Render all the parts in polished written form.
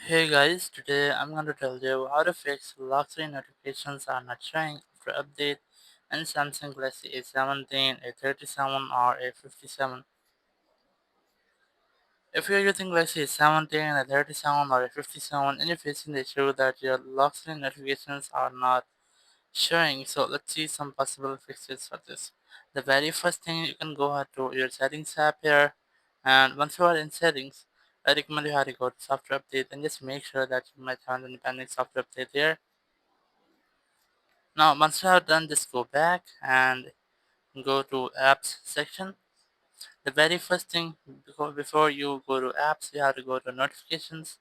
Hey guys, today I'm going to tell you how to fix lock screen notifications are not showing after update in Samsung Galaxy A17, A37 or A57. If you're using Galaxy A17, A37 or A57 and you're facing the issue that your lock screen notifications are not showing, so let's see some possible fixes for this. The very first thing, you can go ahead to your settings app here, and once you are in settings, I recommend you how to go to software update and just make sure that you might have an pending software update here. Now once you have done this, go back and go to apps section. The very first thing, before you go to apps, you have to go to notifications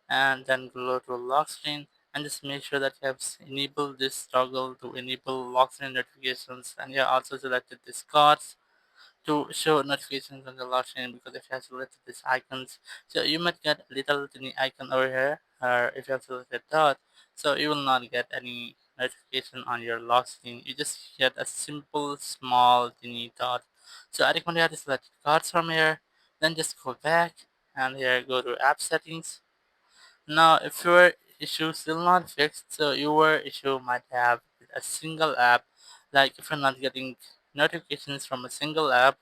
and then go to lock screen and just make sure that you have enabled this toggle to enable lock screen notifications, and you have also selected this cards to show notifications on the lock screen, because if you have selected these icons, so you might get a little tiny icon over here, or if you have selected dot, so you will not get any notification on your lock screen. You just get a simple small tiny dot. So I recommend you have to select cards from here, then just go back and here go to app settings. Now, if your issue is still not fixed, so your issue might have a single app, like if you're not getting notifications from a single app.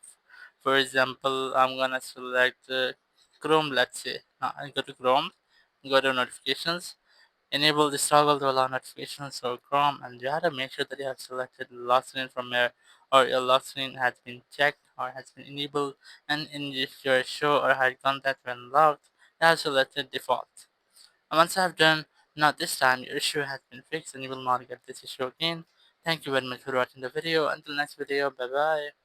For example, I'm gonna select Chrome, let's say. Now I go to Chrome, go to notifications, enable the toggle to allow notifications for Chrome, and you have to make sure that you have selected lock screen from here, or your lock screen has been checked or has been enabled, and in your show or hide contact when locked, you have selected default. And once I have done, now this time your issue has been fixed and you will not get this issue again. Thank you very much for watching the video. Until next video, bye bye.